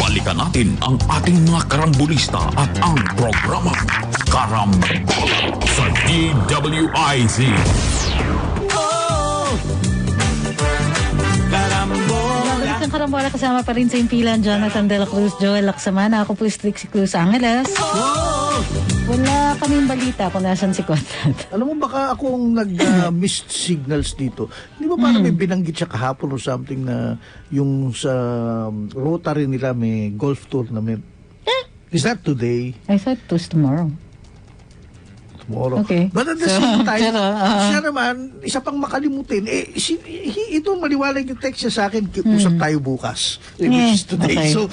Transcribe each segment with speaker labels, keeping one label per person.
Speaker 1: Balikan natin ang ating mga karambulista at ang programang Karambola sa DWIZ.
Speaker 2: Balik ng Karambola, kasama pa rin sa impilan Jonathan De La Cruz, Joel Laksamana. Ako po si Trixie Cruz Angeles. Wala kaming balita kung nasan si Conrad.
Speaker 3: Alam mo, baka akong nag-missed signals dito. Hindi ba parang may binanggit siya kahapon or something na yung sa Rotary nila may golf tournament? Is that today?
Speaker 2: I thought it was tomorrow.
Speaker 3: Tomorrow.
Speaker 2: Okay.
Speaker 3: But at the same time,
Speaker 2: Pero,
Speaker 3: siya naman, isa pang makalimutin, ito maliwalag yung text niya sa akin, usap tayo bukas. Which is today.
Speaker 2: Okay.
Speaker 3: So,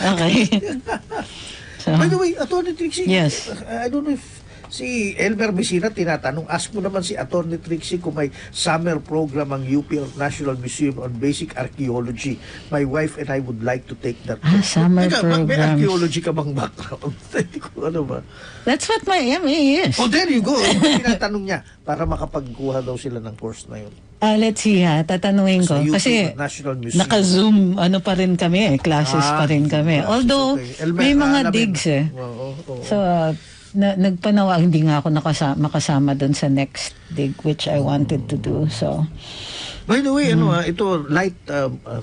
Speaker 2: So,
Speaker 3: by the way, Atty. Trixie,
Speaker 2: yes.
Speaker 3: I don't know if si Elmer Messina tinatanong, ask mo naman si Atty. Trixie kung may summer program ang UP National Museum on Basic Archaeology. My wife and I would like to take that.
Speaker 2: Summer programs.
Speaker 3: May archaeology ka bang background? Ano ba?
Speaker 2: That's what my MA is.
Speaker 3: Oh, there you go. Tinatanong niya para makapagkuha daw sila ng course na yun.
Speaker 2: Let's see tatanungin ko.
Speaker 3: Sa UP
Speaker 2: Kasi
Speaker 3: National Museum.
Speaker 2: naka-Zoom pa rin kami classes pa rin kami. Although,
Speaker 3: okay.
Speaker 2: may mga digs So, nagpanawa, hindi nga ako makasama doon sa next dig which I wanted to do. So,
Speaker 3: by the way, ito light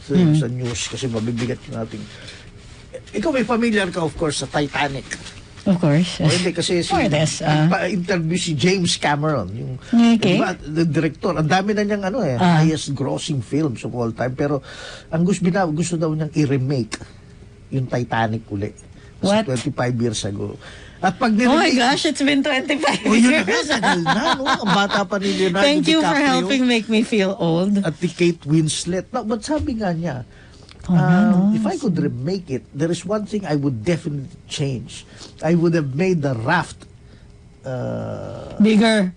Speaker 3: thing sa news kasi mabibigat yung ating. Ikaw may familiar ka of course sa Titanic.
Speaker 2: of course.
Speaker 3: O hindi kasi interview si James Cameron, yung the director. Ang dami na niyang highest grossing films of all time, pero ang gusto daw niyang i-remake yung Titanic uli.
Speaker 2: What?
Speaker 3: 25 years ago. At pag
Speaker 2: oh my gosh, it's been 25 years.
Speaker 3: Ang bata pa ni Leonardo
Speaker 2: Thank you
Speaker 3: DiCaprio,
Speaker 2: for helping make me feel old.
Speaker 3: At ni Kate Winslet. No, but sabi nga niya, if I could remake it, there is one thing I would definitely change. I would have made the raft
Speaker 2: bigger.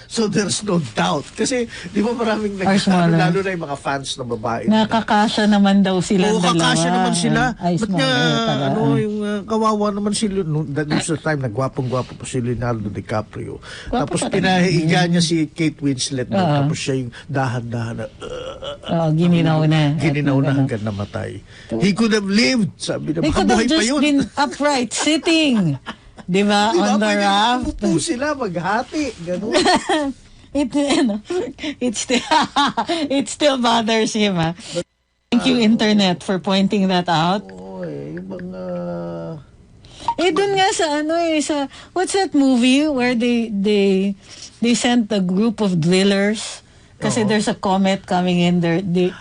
Speaker 3: So there's no doubt. Kasi di ba maraming lalo na yung mga fans na babae.
Speaker 2: Nakakasya naman daw sila dalawa.
Speaker 3: Kakasya naman sila. Ba't nga, yung kawawa naman sila. That was the time, nagwapong-gwapo pa si Leonardo DiCaprio. Tapos pinahiga niya si Kate Winslet. Tapos siya yung dahan-dahan na
Speaker 2: gininaw na.
Speaker 3: Gininaw na hanggang namatay. He could have lived. Sabi na,
Speaker 2: he could have
Speaker 3: pa
Speaker 2: just
Speaker 3: yun.
Speaker 2: been upright, sitting. Diba? On the raft.
Speaker 3: Pupo sila, maghati. Ganun.
Speaker 2: It still bothers him. Thank you, Internet, for pointing that out.
Speaker 3: Yung mga...
Speaker 2: dun nga sa what's that movie where they sent a group of drillers? Kasi there's a comet coming in. They're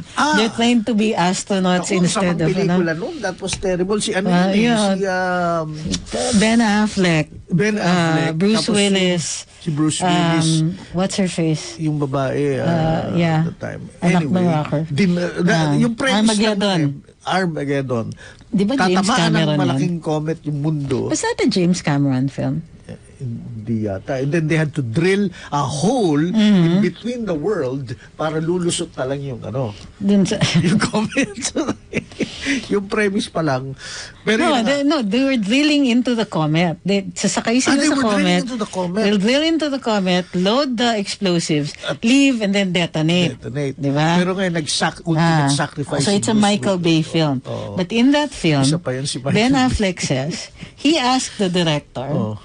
Speaker 2: trained to be astronauts instead of
Speaker 3: that was terrible. Si
Speaker 2: Ben Affleck, Bruce Willis.
Speaker 3: Si Bruce Willis.
Speaker 2: What's her face?
Speaker 3: Yung babae at the time. Anyway, yung premise Armageddon.
Speaker 2: Di ba James Cameron
Speaker 3: ng malaking comet yung mundo.
Speaker 2: Was that a James Cameron film?
Speaker 3: Hindi yata. And then they had to drill a hole in between the world para lulusot na lang yung yung comet. Yung premise pa lang. Pero
Speaker 2: they were drilling into the comet. Sasakay sila sa comet. They'll drill into the comet, load the explosives, leave, and then detonate. Diba?
Speaker 3: Pero ngayon, nag-sacrifice.
Speaker 2: So it's a Michael Bay film. But in that film, Ben Affleck says, he asked the director,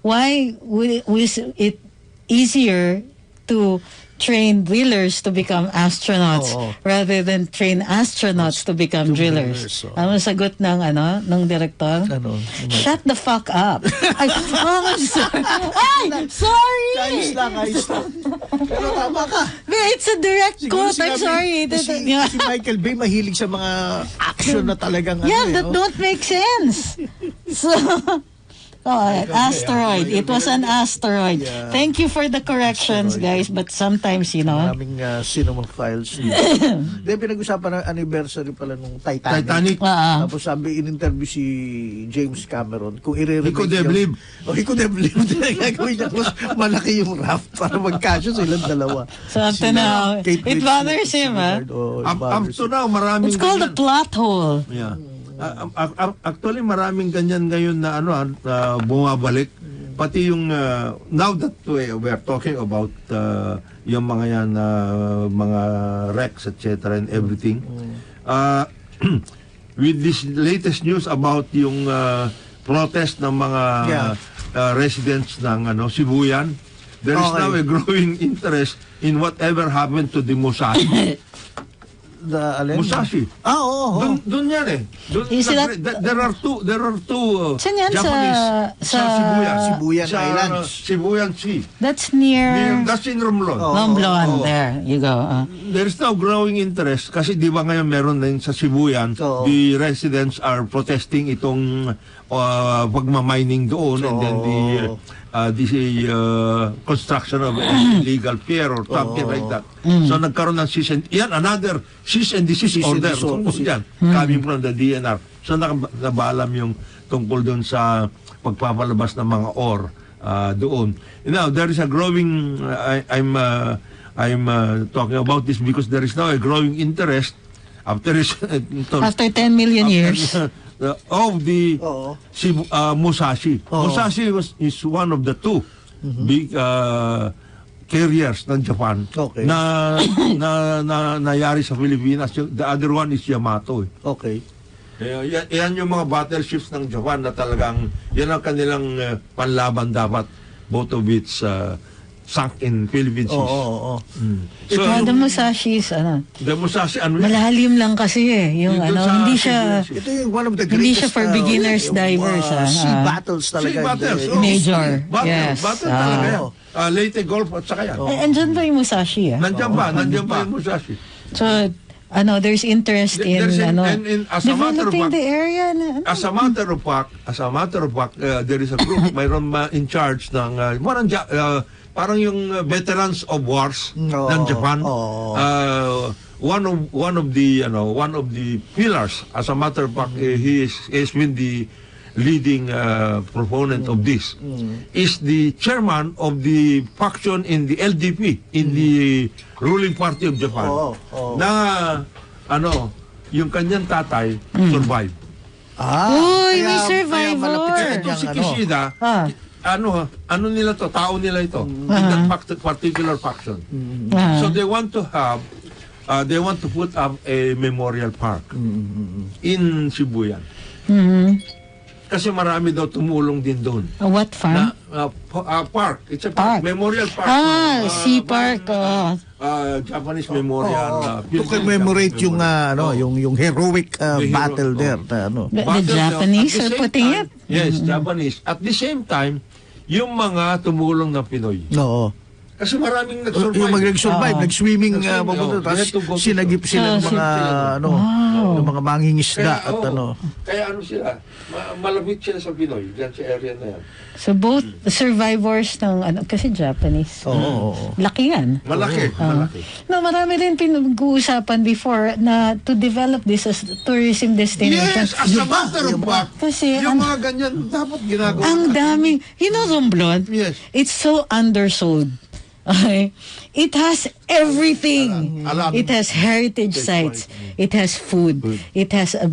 Speaker 2: why was it easier to train drillers to become astronauts rather than train astronauts to become drillers? Ano sagot ng director? Shut the fuck up. I'm sorry. Sorry.
Speaker 3: Ayos lang. Pero tama ka.
Speaker 2: It's a direct quote. I'm sorry.
Speaker 3: Si Michael Bay mahilig sa mga action na talagang
Speaker 2: that don't make sense. So... asteroid. It was an asteroid. Yeah. Thank you for the corrections, guys. But sometimes,
Speaker 3: maraming cinema files. Then pinag-usapan ng anniversary pala nung Titanic. Tapos sabi, in-interview si James Cameron kung i-remake.
Speaker 4: He could have lived.
Speaker 3: He could have lived. Gagawin niya mas malaki yung raft para magkasya silang dalawa.
Speaker 2: So up to now, it bothers him,
Speaker 4: Up to now, maraming...
Speaker 2: It's called a plot hole.
Speaker 4: Yeah. Actually, maraming ganyan ngayon na bumabalik. Pati yung now that we are talking about yung mga yan mga wrecks etc. and everything. with this latest news about yung protest ng mga residents ng Sibuyan, there is now a growing interest in whatever happened to the Musashi. Musashi.
Speaker 3: Oo.
Speaker 4: Doon yan eh. There are two
Speaker 2: Saan yan?
Speaker 4: Japanese sa
Speaker 3: Sibuyan Islands.
Speaker 4: Sibuyan Sea.
Speaker 2: That's near...
Speaker 4: That's in Romblon.
Speaker 2: Romblon, there you go.
Speaker 4: There is now growing interest kasi di ba ngayon meron din sa Sibuyan, the residents are protesting itong pagmamining doon and then the construction of illegal pier or something like that. So nagkaroon ng another cease and desist order coming from the DNR. So nabalam yung tungkol doon sa pagpapalabas ng mga ore doon. Now there is a growing I'm talking about this because there is now a growing interest after
Speaker 2: 10 million years
Speaker 4: of the Musashi. Musashi is one of the two big carriers ng Japan na nayari sa Pilipinas. The other one is Yamato.
Speaker 3: Okay.
Speaker 4: Yan yung mga battleships ng Japan na talagang yan ang kanilang panlaban dapat, both of which sunk in Philippine seas.
Speaker 2: So, the Musashi is,
Speaker 4: the Musashi,
Speaker 2: malalim lang kasi yung hindi siya,
Speaker 3: ito yung one of the
Speaker 2: hindi
Speaker 3: greatest,
Speaker 2: siya for beginners divers.
Speaker 3: Sea battles talaga.
Speaker 4: Sea battles.
Speaker 2: Major.
Speaker 4: Yes. Battle talaga yan. Leyte Gulf at saka yan.
Speaker 2: Andyan ba yung Musashi?
Speaker 4: Nandiyan ba yung Musashi?
Speaker 2: So, there's interest in developing the area.
Speaker 4: As a matter of fact, there is a group mayroon in charge ng parang yung veterans of wars ng Japan. One of the pillars, as a matter of fact, he has been the leading proponent of this, is the chairman of the faction in the LDP, in the ruling party of Japan, na yung kanyang tatay survive.
Speaker 2: Uy, may survivor.
Speaker 4: Ito si Kishida, ano nila to, tao nila ito, in that particular faction. So they want to put up a memorial park in Sibuyan. Kasi marami daw tumulong din doon.
Speaker 2: What farm?
Speaker 4: Park. It's a park. Memorial park.
Speaker 2: Sea park.
Speaker 4: Japanese memorial.
Speaker 3: To commemorate yung heroic battle there.
Speaker 2: The Japanese are putting it?
Speaker 4: Yes, Japanese. At the same time, yung mga tumulong na Pinoy.
Speaker 3: Oo.
Speaker 4: Kasi maraming nag-survive.
Speaker 3: Yung nag-survive, nag-swimming, sinagip sila ng mga mangingisda at
Speaker 4: Kaya sila, malapit sila sa Pinoy, dyan sa area na yan.
Speaker 2: So both survivors ng kasi Japanese. Laki yan.
Speaker 4: Malaki.
Speaker 2: No, marami rin pinag-uusapan before na to develop this as tourism destination.
Speaker 4: Yes, as a matter of fact. Kasi yung mga ganyan dapat ginagawa.
Speaker 2: Ang daming, Romblon,
Speaker 4: yes.
Speaker 2: It's so undersold. Okay. It has everything. It has heritage sites. It has food. It has a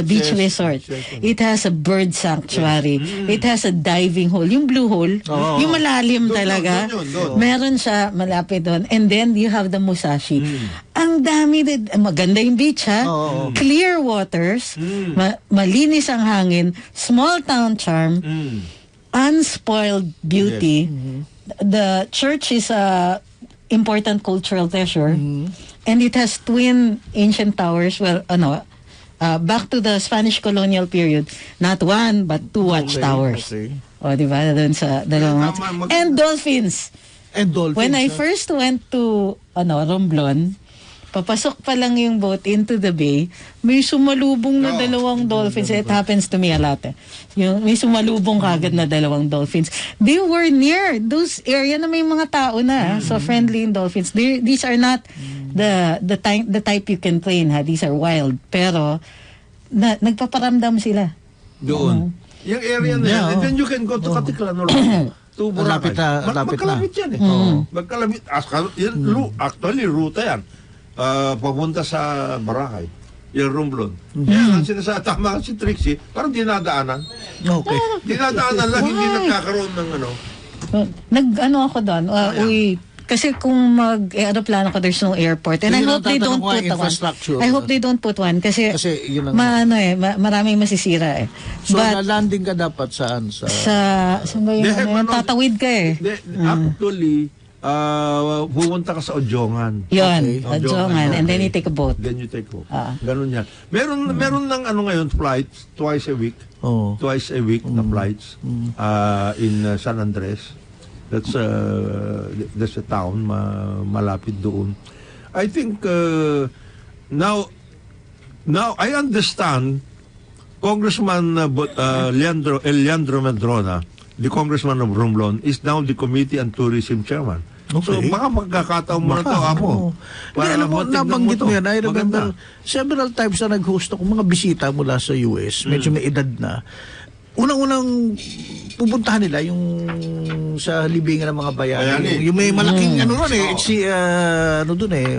Speaker 2: beach resort. It has a bird sanctuary. It has a diving hole. Yung blue hole, yung malalim talaga. Meron siya malapit doon. And then you have the Musashi. Ang dami, maganda yung beach ha. Clear waters, malinis ang hangin, small town charm, unspoiled beauty. The church is a important cultural treasure, and it has twin ancient towers. Well, back to the Spanish colonial period, not one but two watchtowers. O, di ba? Doon sa dalawang and dolphins. When I first went to Romblon, papasok pa lang yung boat into the bay, may sumalubong na dalawang dolphins. It happens to me a lot. May sumalubong kagad na dalawang dolphins. They were near those area na may mga tao na. So friendly in dolphins. These are not the type you can train. These are wild. Pero nagpaparamdam sila.
Speaker 4: Doon. Yung area na yan. And then you can go to Katiklan or to Boracay. Magkalapit yan eh. Magkalapit. Actually, ruta yan. Papunta sa Boracay, yung Romblon. Yan, ang sinasabi, tama si Trixie, parang dinadaanan.
Speaker 3: Okay.
Speaker 4: Dinadaanan lang, hindi nagkakaroon ng
Speaker 2: ako doon. Kasi kung mag-aeroplano ka, there's no airport. And I hope they don't put one. I hope they don't put one kasi
Speaker 3: yun
Speaker 2: maraming masisira eh.
Speaker 3: So, landing ka dapat saan?
Speaker 2: Saan ba yun? Tatawid ka eh.
Speaker 4: Actually, pumunta ka sa Ojongan.
Speaker 2: Yun, Ojongan. And then you take a boat.
Speaker 4: Then you take a boat. Ganun yan. Meron ng ngayon, flights, twice a week. Twice a week na flights in San Andres. That's a town malapit doon. I think now I understand Congressman Leandro Madrona, the Congressman of Romblon, is now the Committee on Tourism Chairman. Okay. So baka magkakataon mo na ito, Apo.
Speaker 3: Nabanggit mo yan. I remember several times na nag-host ako mga bisita mula sa US. Medyo may edad na. Unang-unang pupuntahan nila yung sa libingan ng mga bayani. Yung may malaking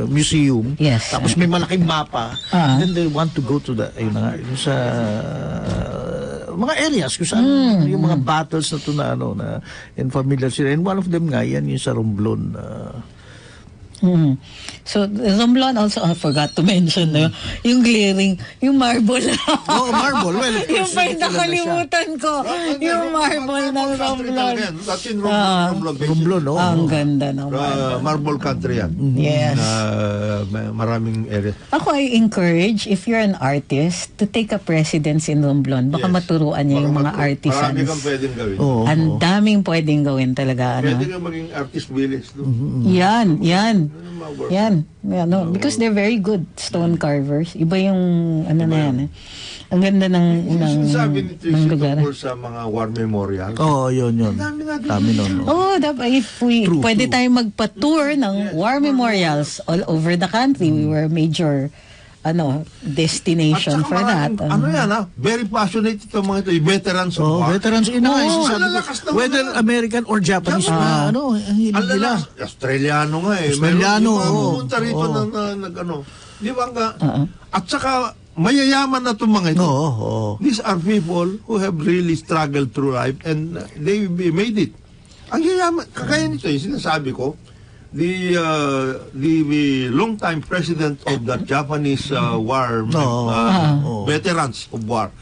Speaker 3: museum.
Speaker 2: Yes.
Speaker 3: Tapos may malaking mapa. Then they want to go to yung sa mga areas kung saan yung mga battles na ito na in familiar sila. And one of them nga yan yung sa Romblon.
Speaker 2: So, Romblon also, I forgot to mention, yung glaring, yung marble.
Speaker 3: Marble. Well, of course.
Speaker 2: Yung pa nakalimutan ko. Yung marble ng Romblon.
Speaker 4: Latin
Speaker 3: Romblon, no?
Speaker 2: Ang ganda ng
Speaker 4: marble country yan.
Speaker 2: Yes.
Speaker 4: Maraming area.
Speaker 2: Ako, I encourage, if you're an artist, to take a presidence in Romblon. Baka maturuan niya yung mga artisans.
Speaker 4: Marami kang pwedeng gawin.
Speaker 2: Ang daming pwedeng gawin talaga.
Speaker 4: Pwede kang maging artist village.
Speaker 2: Yan. Because they're very good stone carvers. Iba yung na yan. Ang ganda ng
Speaker 4: sabi nito yung tungkol sa mga war memorial.
Speaker 3: Yun. Dami nun.
Speaker 2: If pwede tayong magpa-tour ng war memorials all over the country. We were major destination for that.
Speaker 4: Very passionate itong mga ito, veterans of war.
Speaker 3: Veterans, whether American or Japanese nila.
Speaker 4: Australiano nga eh.
Speaker 3: Australiano.
Speaker 4: Pumunta rito di ba nga? At saka, mayayaman na itong mga ito. These are people who have really struggled through life and they made it. Ang yayaman, kagaya nito, yung sinasabi ko, the long-time president of the Japanese war veterans of war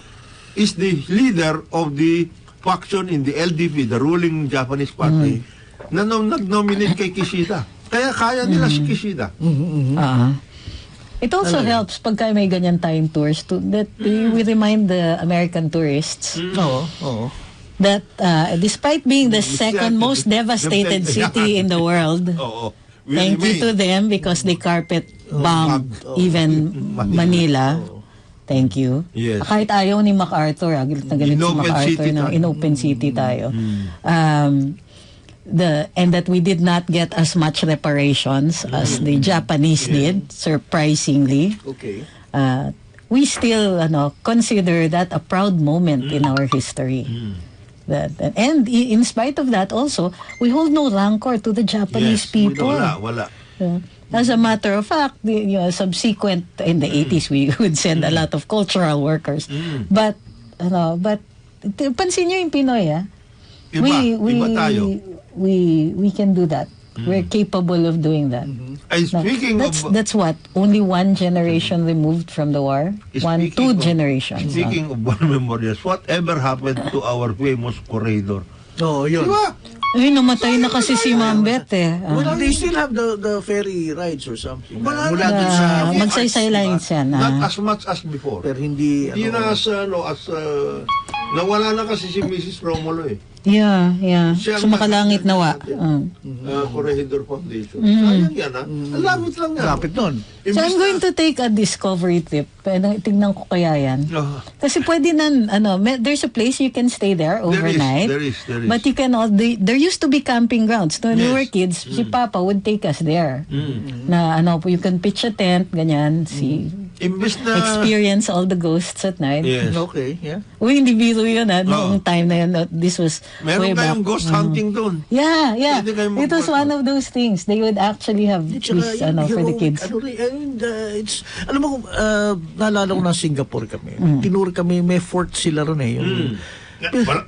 Speaker 4: is the leader of the faction in the LDP, the ruling Japanese party, na nag-nominate kay Kishida. Kaya nila si Kishida.
Speaker 2: It also helps pagka may ganyan tayong tours that we remind the American tourists that despite being the second most devastated city in the world, thank you to them because they carpet bombed even Manila. Thank you.
Speaker 4: Yes.
Speaker 2: Kahit ayaw ni MacArthur, galit na galit si MacArthur na in open city tayo. And that we did not get as much reparations as the Japanese did, surprisingly.
Speaker 3: Okay.
Speaker 2: We still consider that a proud moment in our history. And in spite of that also, we hold no rancor to the Japanese people.
Speaker 4: Wala.
Speaker 2: As a matter of fact, subsequent in the 80s, we would send a lot of cultural workers. But pansin nyo yung Pinoy,
Speaker 4: Iba tayo.
Speaker 2: We can do that. We're capable of doing that. That's what? Only one generation removed from the war? Two generations.
Speaker 4: Speaking of war memorials, whatever happened to our famous corridor?
Speaker 3: Yun.
Speaker 4: Diba?
Speaker 2: Namatay na kasi si Mambet
Speaker 3: Well, they still have the ferry rides or something.
Speaker 4: Mula
Speaker 3: dun sa
Speaker 2: magsaysay lines yan.
Speaker 4: Not as much as before.
Speaker 3: Pero hindi
Speaker 4: na nawala na kasi si Mrs. Romulo
Speaker 2: Yeah. Sumakalangit nawa.
Speaker 4: Corregidor Foundation. Sayang yan Ang lapit lang yan.
Speaker 3: Lapit nun.
Speaker 2: So I'm going to take a discovery trip. Tignan ko kaya yan. Kasi pwede there's a place you can stay there overnight.
Speaker 4: There is.
Speaker 2: But you can there used to be camping grounds. When we were kids, si Papa would take us there. Na you can pitch a tent, ganyan, experience all the ghosts at night.
Speaker 4: Yes.
Speaker 3: Okay, yeah.
Speaker 2: Hindi biro yun noong time na yun. This was
Speaker 4: meron kayong ghost hunting doon.
Speaker 2: Yeah. It was one of those things. They would actually have this for the kids.
Speaker 3: It's, alam mo, naalala ko na Singapore kami. Tinuro kami, may fort sila ron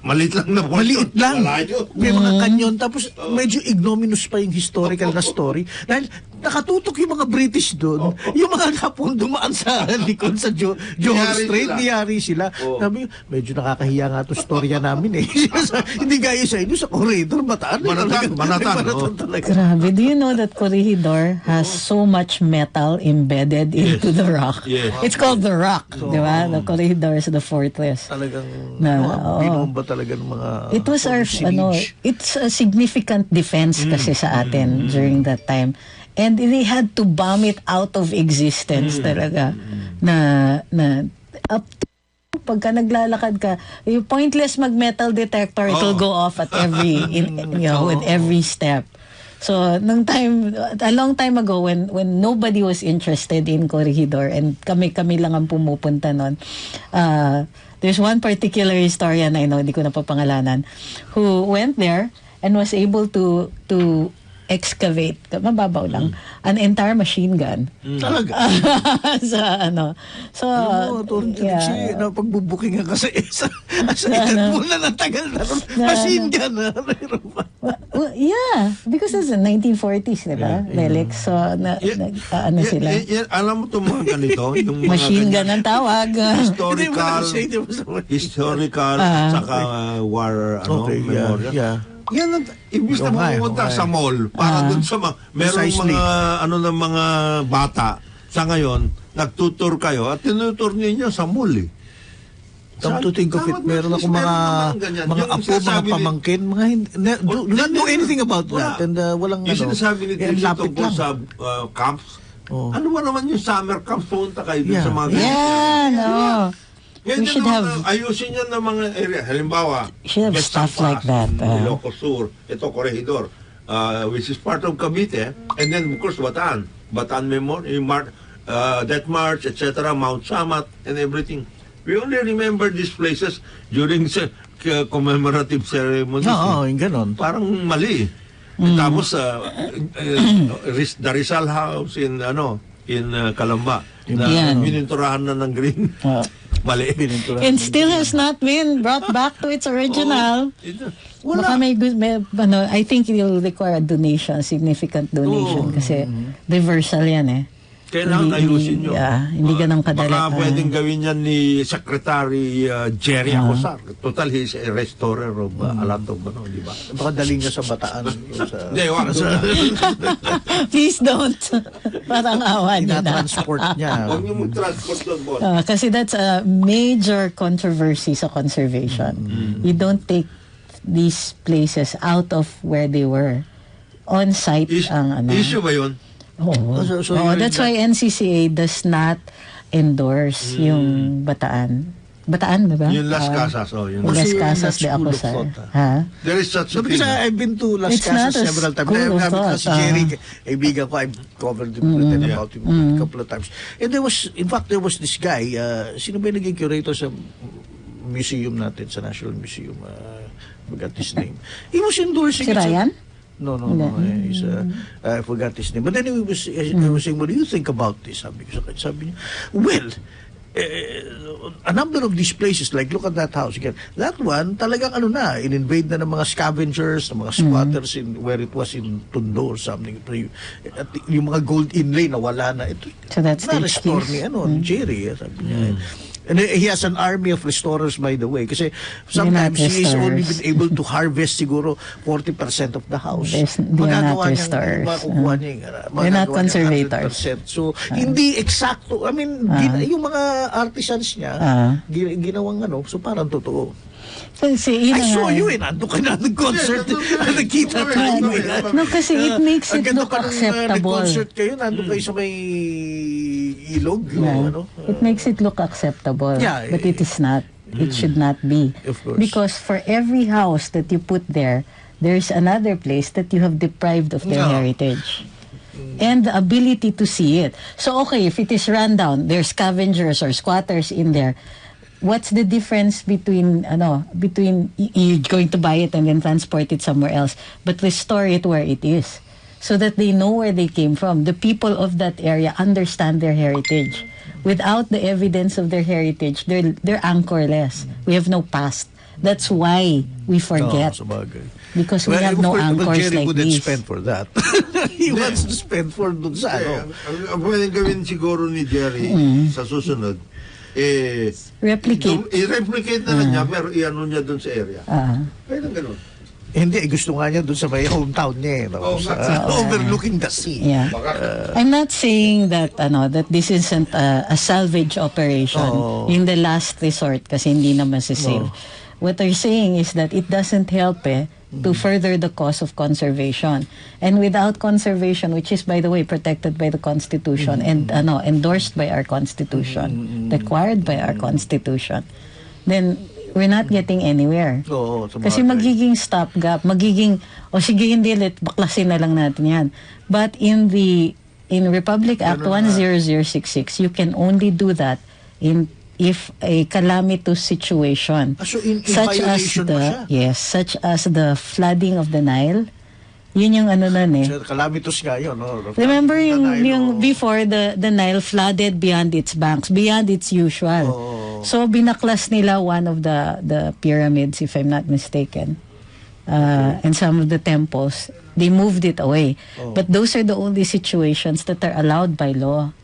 Speaker 4: Maliit lang na po.
Speaker 3: Maliit lang.
Speaker 4: Malayo.
Speaker 3: May mga kanyon. Tapos medyo ignominious pa yung historical na story. Dahil nakatutok yung mga British doon. Yung mga napong dumaan sa likod sa Johor Strait, niyari sila. Sabi, medyo nakakahiya nga ito storya namin eh. Hindi gaya sa inyo, sa corridor, Bataan.
Speaker 4: Manatan.
Speaker 2: Grabe, do you know that corridor has so much metal embedded into the rock?
Speaker 4: Yes.
Speaker 2: It's called the rock, di ba? The corridor is the fortress.
Speaker 3: Talagang binomba talaga ng mga
Speaker 2: it was it's a significant defense kasi sa atin during that time. And they had to bomb it out of existence talaga na up to pagka naglalakad ka, yung pointless mag-metal detector, it will go off at every with every step. So, a long time ago when nobody was interested in corridor and kami lang ang pumupunta nun, there's one particular historian I know, hindi ko napapangalanan, who went there and was able to excavate, mababaw lang, an entire machine gun.
Speaker 3: Talaga? pagbubuking ka sa edad mo na natagal na machine gun na.
Speaker 2: Yeah, because it's the 1940s, diba, Lelix? So, sila.
Speaker 4: Alam mo itong mga ganito? Yung mga
Speaker 2: machine gun ang tawag.
Speaker 4: Historical, saka war, memorial.
Speaker 3: Yeah.
Speaker 4: Yan ang ibig na pumunta sa mall para dun sa merong mga ng mga bata sa ngayon nagtutur kayo at tinutur ninyo sa mall eh.
Speaker 3: Come to think of it, meron ako mga apo, mga pamangkin, mga do not know anything about that. And walang
Speaker 4: yung sinasabi ni Trisha tungkol sa camps. Ano ba naman yung summer camps? Punta kayo dun sa mga
Speaker 2: we should have
Speaker 4: ayusin yan ng mga area. Halimbawa,
Speaker 2: should have stuff like that.
Speaker 4: Ilocos Sur, ito Corregidor, which is part of Cavite, and then of course Bataan Memorial, Death March, etc., Mount Samat, and everything. We only remember these places during commemorative ceremonies.
Speaker 3: Yung ganon.
Speaker 4: Parang mali. Tapos the Rizal House in Calamba na pininturahan na ng green. Mali.
Speaker 2: And still has not been brought back to its original. Baka I think it will require a donation, significant donation kasi reversal yan eh.
Speaker 4: Kailangan ayusin nyo.
Speaker 2: Hindi ganang kadali.
Speaker 4: Baka pwedeng gawin yan ni Secretary Jerry Acosar. Total, he's a restorer of a lot of, di ba?
Speaker 3: Baka daling niya sa Bataan.
Speaker 2: Please don't. Parang awa niya na.
Speaker 3: Transport niya.
Speaker 4: Huwag niyo mag-transport doon, boss.
Speaker 2: Kasi that's a major controversy sa conservation. You don't take these places out of where they were. On-site ang
Speaker 4: issue ba yun?
Speaker 2: That's why NCCA does not endorse yung Bataan. Bataan, di ba?
Speaker 4: Yung Las Casas.
Speaker 2: Las Casas de Acosar.
Speaker 4: There is such a thing.
Speaker 3: Because I've been to Las Casas several times. Si Jerry, kaibigan ko, I've covered about him a couple of times. And there was this guy, sino ba yung naging curator sa museum natin, sa National Museum? Forgot his name. He was endorsing
Speaker 2: si Ryan?
Speaker 3: No. I forgot his name. But then he was saying, what do you think about this? Sabi niya, well, a number of these places, like look at that house again. That one, talagang in-invade na ng mga scavengers, ng mga squatters where it was in Tondo or something. Yung mga gold inlay na wala na. Ito,
Speaker 2: so that's the excuse.
Speaker 3: Ni Jerry, sabi niya. And he has an army of restorers, by the way. Kasi sometimes he has only been able to harvest siguro 40% of the house.
Speaker 2: Magagawa niya, they're not conservators.
Speaker 3: So, hindi eksakto. I mean, yung mga artisans niya, ginawang so parang totoo. I saw you nandun ka na nag-concert. Nakita tayo
Speaker 2: No, kasi it makes it look acceptable.
Speaker 3: Nag-concert kayo, nandun kayo sa may ilog.
Speaker 2: It makes it look acceptable. But it is not. It should not be.
Speaker 3: Of course.
Speaker 2: Because for every house that you put there's another place that you have deprived of their heritage. And the ability to see it. So, okay, if it is run down, there's scavengers or squatters in there. What's the difference between you're going to buy it and then transport it somewhere else, but restore it where it is, so that they know where they came from. The people of that area understand their heritage. without the evidence of their heritage, they're anchorless. We have no past. That's why we forget. Because we have no anchors
Speaker 3: Jerry
Speaker 2: like
Speaker 3: wouldn't
Speaker 2: this.
Speaker 3: spend for that. He wants to spend for dun sa
Speaker 4: Ang pwedeng gawin siguro ni Jerry sa susunod,
Speaker 2: replicate
Speaker 4: na lang niya, pero i-ano niya dun sa area. Pwedeng ganun.
Speaker 3: Hindi, gusto nga niya dun sa may hometown niya. Overlooking the sea.
Speaker 2: Yeah. I'm not saying that that this isn't a salvage operation in the last resort kasi hindi na masisave. What they're saying is that it doesn't help to further the cause of conservation. And without conservation, which is, by the way, protected by the Constitution and endorsed by our Constitution, required by our Constitution, then we're not getting anywhere. Kasi magiging stopgap, sige hindi, baklasin na lang natin yan. But in Republic Act 10066, you can only do that if a calamitous situation,
Speaker 3: so in violation
Speaker 2: such as the flooding of the Nile. Yun yung
Speaker 3: calamitous nga yun.
Speaker 2: Remember yung before the Nile flooded beyond its banks, beyond its usual. So binaklas nila one of the pyramids, if I'm not mistaken, and some of the temples. They moved it away. But those are the only situations that are allowed by law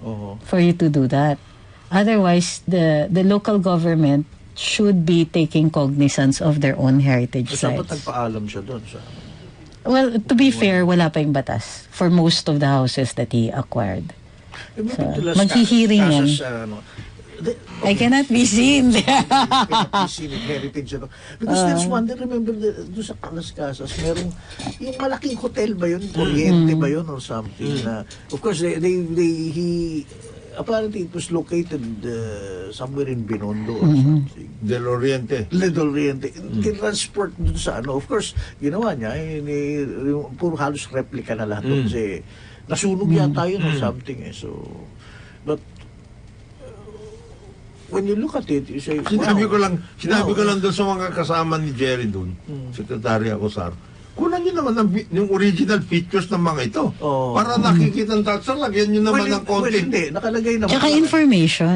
Speaker 2: for you to do that. Otherwise, the local government should be taking cognizance of their own heritage sites.
Speaker 3: Dapat nagpaalam siya doon sa...
Speaker 2: Well, to be fair, wala pa yung batas for most of the houses that he acquired. So, maghihiring yan. I cannot be seen.
Speaker 3: Heritage. Because there's one, remember, doon sa Las Casas, merong, yung malaking hotel ba yun? Oriente ba yun or something? Of course, apparently it was located somewhere in Binondo or something.
Speaker 4: Del Oriente.
Speaker 3: Transport dun sa of course, ginawa niya, puro halos replica na lahat. Kasi nasunog yata yun or something. So, but when you look at it, you say,
Speaker 4: Sinabi ko lang doon sa mga kasama ni Jerry doon, Sekretary Acosar, kunan nyo naman yung original features ng mga ito. Para nakikita ng taxer, lagyan nyo naman ng content.
Speaker 3: Hindi, nakalagay naman.
Speaker 2: Tsaka information.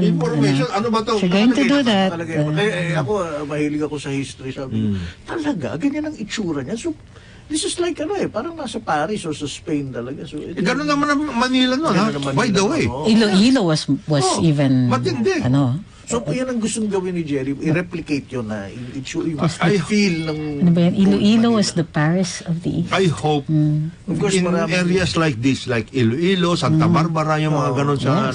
Speaker 4: Ano ba ito?
Speaker 2: You're going to do that.
Speaker 3: Ako, mahilig ako sa history. Sabi, talaga, ganyan ang itsura niya. So, this is like, parang nasa Paris o sa Spain talaga. So,
Speaker 4: gano'n naman ang Manila nun, ha? By the way.
Speaker 2: Iloilo was even,
Speaker 4: matindi.
Speaker 3: So, yan ang gustong gawin ni Jerry, i-replicate yun na I feel ng...
Speaker 2: Iloilo was the Paris of the East.
Speaker 4: I hope of course, in areas like this, like Iloilo, Santa Barbara, yung mga ganon sa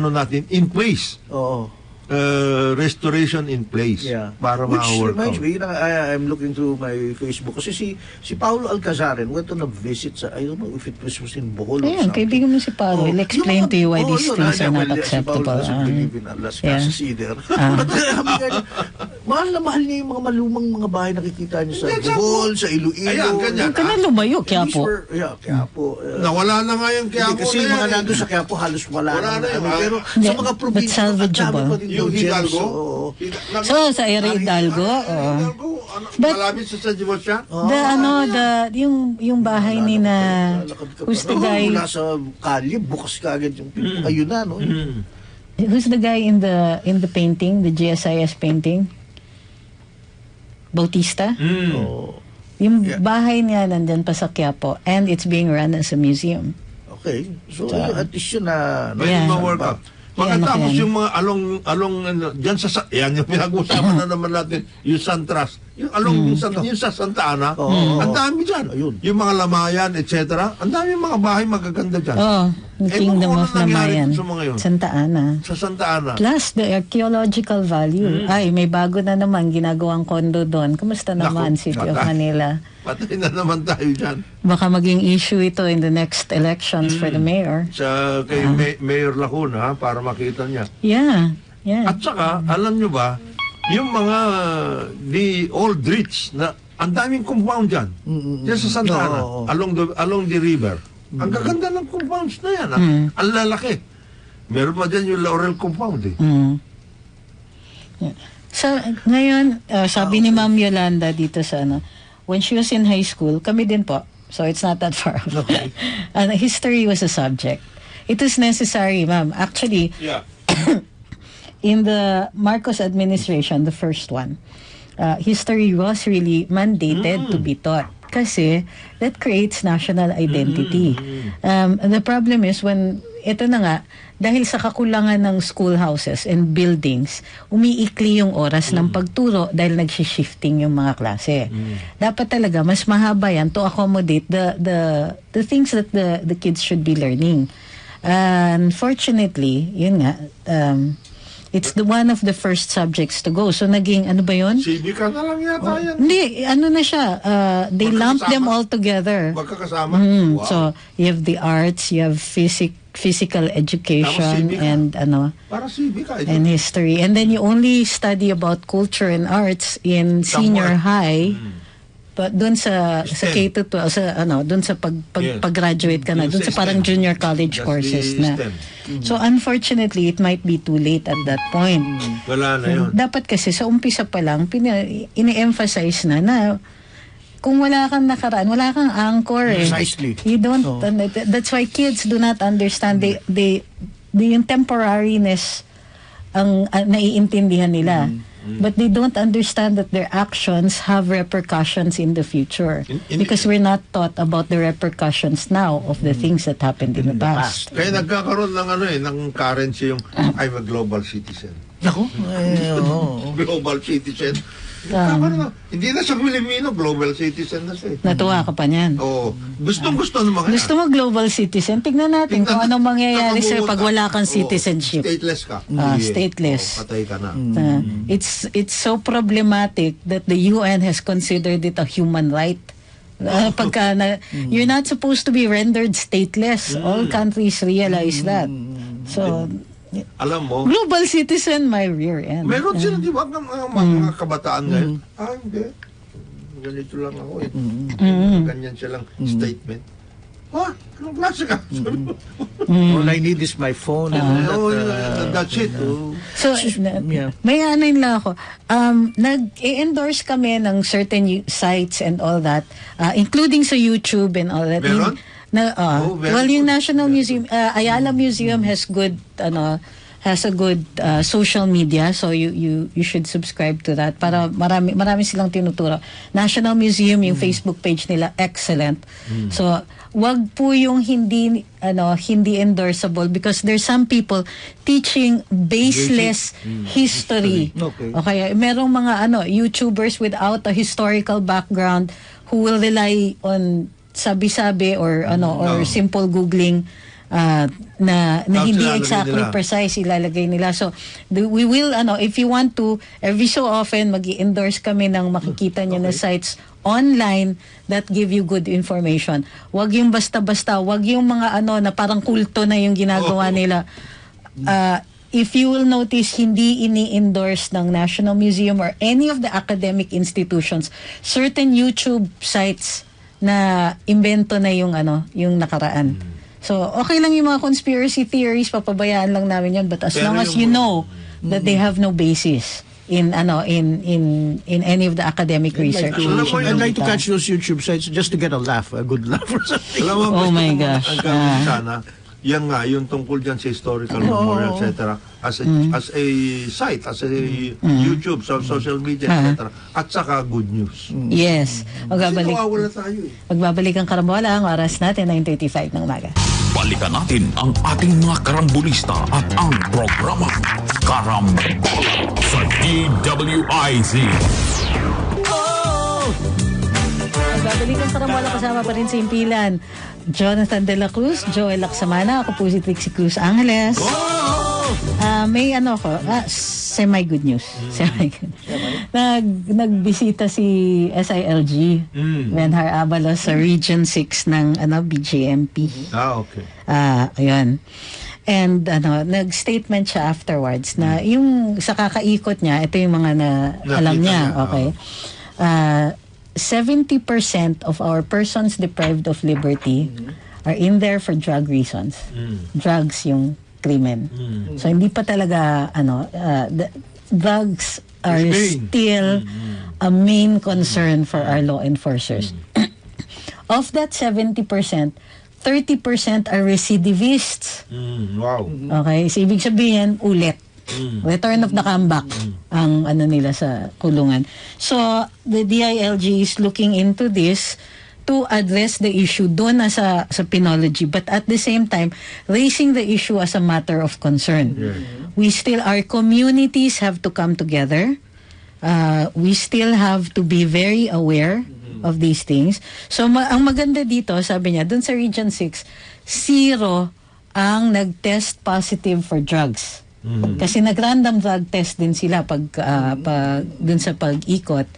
Speaker 4: natin, in place. Restoration in place para ma-work out.
Speaker 3: Which reminds me, I'm looking through my Facebook kasi si Paulo Alcazaren went on a visit sa, I don't know if it was in Bohol or something.
Speaker 2: Kaibigan mo si Paulo. He'll explain to you why these things are not acceptable.
Speaker 3: Si Paulo doesn't believe in Las Casas either. Mahal na mahal niya yung mga malumang mga bahay nakikita niya sa Bohol, sa Iloilo.
Speaker 2: Huwag ka na lumayo, Quiapo.
Speaker 3: Quiapo.
Speaker 4: Nawala na nga yung Quiapo.
Speaker 3: Kasi mga nandun sa Quiapo halos wala na. Pero sa mga probinsya,
Speaker 2: but salvageable.
Speaker 4: Yung Hidalgo?
Speaker 2: So, sa area Hidalgo?
Speaker 4: Malapit sa San Sebastian?
Speaker 2: Yung bahay ni na... Who's the guy?
Speaker 3: Mula sa kalye, bukas ka agad yung pinto. Ayun na, no?
Speaker 2: Who's the guy in the painting, the GSIS painting? Bautista? Yung bahay niya nandyan pa sa Quiapo and it's being run as a museum.
Speaker 3: Okay. So at least yun na...
Speaker 4: ma-work out. Pagkatapos yung mga along dyan yan yung pinag-usapan na naman natin, yung Santras, yung sa Santa Ana, ang dami dyan. Yung mga Lamayan, etc. Ang dami mga bahay magaganda dyan.
Speaker 2: Kingdom of Lamayan. Santa Ana.
Speaker 4: Sa Santa Ana.
Speaker 2: Plus the archaeological value. Ay, may bago na naman ginagawang kondo doon. Kamusta naman, City of Manila?
Speaker 4: Patay na naman tayo dyan.
Speaker 2: Baka maging issue ito in the next elections for the mayor.
Speaker 4: Kay Mayor Lacuna, para makita niya.
Speaker 2: Yeah.
Speaker 4: At saka, alam nyo ba, yung mga the old rich na ang daming compound dyan. Dyan sa Santa Ana, along the river. Ang gaganda ng compounds na yan. Ang lalaki. Meron pa dyan yung Laurel compound eh.
Speaker 2: So, ngayon, sabi ni Ma'am Yolanda dito sa when she was in high school, kami din po. So, it's not that far off. Okay. History was a subject. it was necessary, ma'am. Actually, in the Marcos administration, the first one, history was really mandated to be taught. Kasi that creates national identity. The problem is when, ito na nga, dahil sa kakulangan ng schoolhouses and buildings, umiikli yung oras ng pagturo dahil nag-shifting yung mga klase. Dapat talaga, mas mahaba yan to accommodate the things that the kids should be learning. Unfortunately, yun nga, it's one of the first subjects to go. So, naging, ano ba yun?
Speaker 4: Civica na lang yata yan.
Speaker 2: Hindi, ano na siya. They lumped them all together.
Speaker 4: Magkakasama? Wow.
Speaker 2: So, you have the arts, you have physical education, and
Speaker 4: para civica,
Speaker 2: and history. And then you only study about culture and arts in senior high. But doon sa K-12, doon sa pag-graduate ka na, doon sa parang junior college courses na. So unfortunately, it might be too late at that point.
Speaker 4: Wala na yun.
Speaker 2: Dapat kasi sa umpisa pa lang, ini-emphasize na kung wala kang nakaraan, wala kang anchor eh.
Speaker 3: Precisely.
Speaker 2: You don't, that's why kids do not understand, yung temporariness ang naiintindihan nila. But they don't understand that their actions have repercussions in the future. Because we're not taught about the repercussions now of the things that happened in the past.
Speaker 4: Kaya nagkakaroon ng currency yung I'm a global citizen.
Speaker 3: Ako?
Speaker 4: Global citizen. Hindi na siya Pilipino, global citizen na siya.
Speaker 2: Natuwa ka pa niyan.
Speaker 4: Oo. Gustong-gusto ng mga
Speaker 2: Gusto mo global citizen? Tignan natin kung anong mangyayari sa'yo pag wala kang citizenship.
Speaker 4: Stateless ka.
Speaker 2: Stateless.
Speaker 4: Patay ka na.
Speaker 2: It's so problematic that the UN has considered it a human right. You're not supposed to be rendered stateless. All countries realize that. So,
Speaker 4: alam mo,
Speaker 2: global citizen, my rear end.
Speaker 4: Meron sila, di ba, mga kabataan ngayon? Hindi. Ganito lang ako eh. Ganyan silang statement. Anong klase ka?
Speaker 3: All I need is my phone.
Speaker 4: That's it.
Speaker 2: So, may anin lang ako. Nag-endorse kami ng certain sites and all that, including sa YouTube and all that.
Speaker 4: Meron?
Speaker 2: Well, yung National Museum, Ayala Museum has a good social media, so you should subscribe to that para marami silang tinuturo. National Museum, yung Facebook page nila, excellent. So wag po yung hindi endorsable because there's some people teaching baseless history. Okay, merong mga YouTubers without a historical background who will rely on sabi-sabi or simple googling na hindi exactly precise ilalagay nila. So we will if you want to, every so often magi-endorse kami ng makikita niyo na sites online that give you good information. Wag yung basta-basta, wag yung mga na parang kulto na yung ginagawa nila. If you will notice, hindi ini-endorse ng National Museum or any of the academic institutions certain YouTube sites na imbento na yung nakaraan. So okay lang yung mga conspiracy theories, papabayaan lang namin yan, but as long as you know that they have no basis in any of the academic research.
Speaker 3: I'd like to catch those YouTube sites just to get a laugh, a good laugh or something.
Speaker 2: Oh my gosh.
Speaker 4: Yan nga, yung tungkol dyan sa historical memorial, etc. As a site, as a YouTube, social media, etc. At saka good news.
Speaker 2: Yes.
Speaker 4: Wala tayo eh.
Speaker 2: Magbabalik ang Karambola, ang oras natin, 9:35 ng umaga.
Speaker 1: Balikan natin ang ating mga karambulista at ang programa Karambola sa DWIZ.
Speaker 2: Magbabalik ang Karambola, kasama pa rin sa impilan Jonathan De La Cruz, Joel Laksamana, ako po si Trixie Cruz Angeles. May semi-good news. Nagbisita si SILG, Benhar Abalos sa Region 6 ng BJMP.
Speaker 4: Okay.
Speaker 2: Ayun. And nag-statement siya afterwards na yung sa kakaikot niya, ito yung mga alam niya. Okay. 70% of our persons deprived of liberty are in there for drug reasons. Drugs yung krimen. So hindi pa talaga drugs are still a main concern for our law enforcers. Of that 70%, 30% are recidivists.
Speaker 4: Wow.
Speaker 2: Okay, so ibig sabihin, ulit. Return of the comeback ang ano nila sa kulungan. So, the DILG is looking into this to address the issue doon na sa penology, but at the same time, raising the issue as a matter of concern. Our communities have to come together. We still have to be very aware of these things. So, ang maganda dito, sabi niya, doon sa Region 6, 0 ang nag-test positive for drugs. Kasi nag-random drug test din sila dun sa pag-ikot,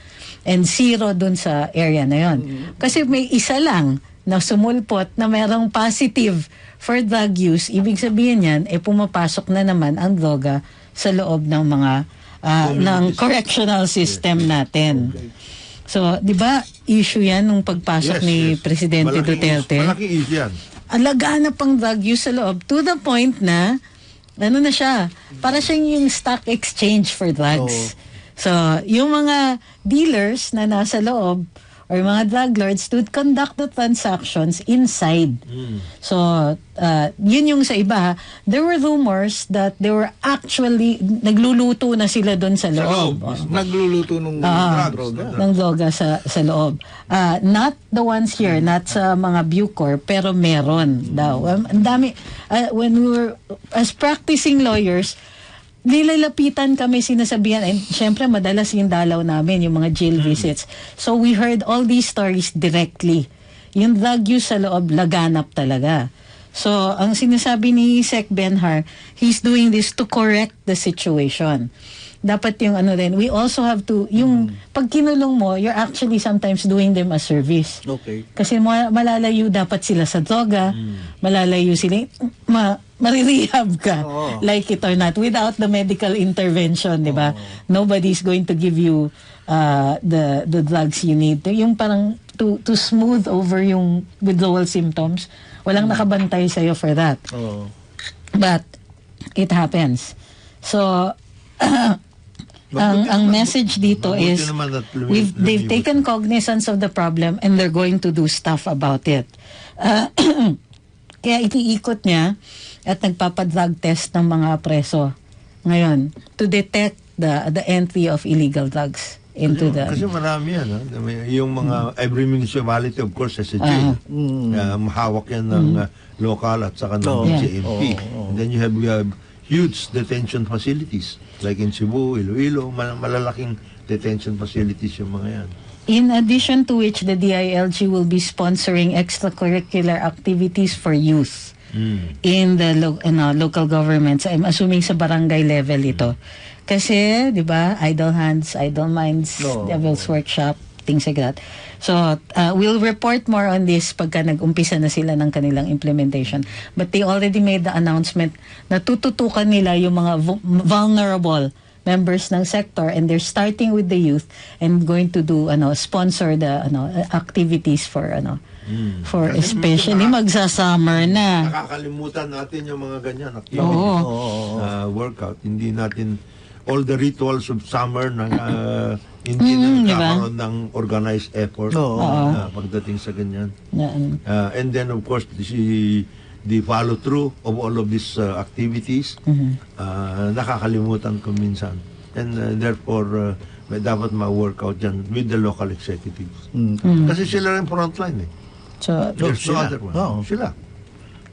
Speaker 2: and 0 dun sa area na yon. Kasi may isa lang na sumulpot na mayroong positive for drug use. Ibig sabihin yan, pumapasok na naman ang droga sa loob ng mga ng correctional system natin. So, di ba, issue yan nung pagpasok ni Presidente Duterte?
Speaker 4: Malaking issue yan.
Speaker 2: Laganap ang drug use sa loob to the point na ano na siya, para siyang yung stock exchange for drugs. So, yung mga dealers na nasa loob or mga drug lords would conduct the transactions inside. So, yun yung sa iba. There were rumors that they were actually nagluluto na sila doon sa loob.
Speaker 3: Nagluluto ng droga.
Speaker 2: Ng droga sa loob. Not the ones here, not sa mga Bucor, pero meron daw. Ang dami, when we were, as practicing lawyers, nilalapitan kami, sinasabihan, and syempre madalas yung dalaw namin, yung mga jail visits. So we heard all these stories directly. Yung drug use sa loob, laganap talaga. So ang sinasabi ni Sec Benhar, he's doing this to correct the situation. Dapat yung ano din, we also have to, yung pag kinulong mo, you're actually sometimes doing them a service.
Speaker 3: Okay.
Speaker 2: Kasi malalayo dapat sila sa droga, malalayo sila, marirehab ka, like it or not, without the medical intervention, di ba? Nobody's going to give you the drugs you need. Yung parang to smooth over yung withdrawal symptoms, walang nakabantay sa'yo for that. But it happens. So, ang message dito is they've taken cognizance of the problem and they're going to do stuff about it. Kaya itiikot niya at nagpapadrug test ng mga preso ngayon to detect the entry of illegal drugs into the...
Speaker 4: Kasi marami yan. Yung mga every municipality of course has a jail. Mahawak yan ng local at saka ng JMP. And then you have huge detention facilities like in Cebu, Iloilo, malalaking detention facilities yung mga yan.
Speaker 2: In addition to which, the DILG will be sponsoring extracurricular activities for youth in the local governments. I'm assuming sa barangay level ito. Kasi, di ba, idle hands, idle minds, devil's workshop, things like that. So, we'll report more on this pagka nag-umpisa na sila ng kanilang implementation. But they already made the announcement na tututukan nila yung mga vulnerable members ng sector, and they're starting with the youth and going to do sponsor the activities for for especially magsa-summer na.
Speaker 4: Nakakalimutan natin yung mga ganyan activities. Workout, hindi natin all the rituals of summer na hindi na nagkakaroon ng organized effort pagdating sa ganyan. And then of course the follow through of all of these activities, nakakalimutan ko minsan. And therefore dapat ma-workout dyan with the local executives. Kasi sila rin frontline eh.
Speaker 2: So,
Speaker 4: there's no other one. Sila.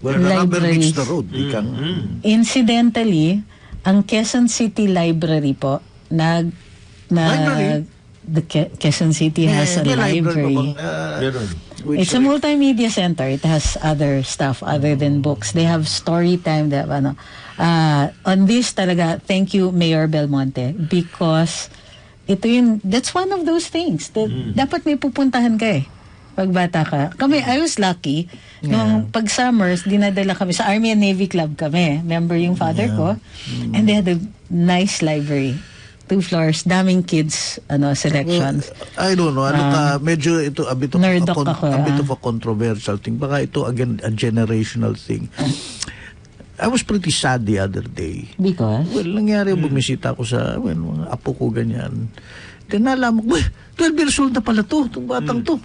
Speaker 3: Well, the rubber meets the road.
Speaker 2: Incidentally, ang Quezon City Library po, the Quezon City has a library. It's a multimedia center. It has other stuff other than books. They have story time. They have, on this talaga, thank you, Mayor Belmonte, because that's one of those things. Dapat may pupuntahan ka eh. Pagbata ka. Kami, I was lucky. Nung pag summers, dinadala kami sa Army and Navy Club kami. Member yung father ko. And they had a nice library. 2 floors, daming kids selections.
Speaker 3: Well, I don't know. Medyo ito a bit of a controversial thing. Baka ito again a generational thing. I was pretty sad the other day.
Speaker 2: Because?
Speaker 3: Well, nangyari, bumisita ako sa, mga apo ko ganyan. Then nalaman ko, 12 years old na pala to, itong batang to.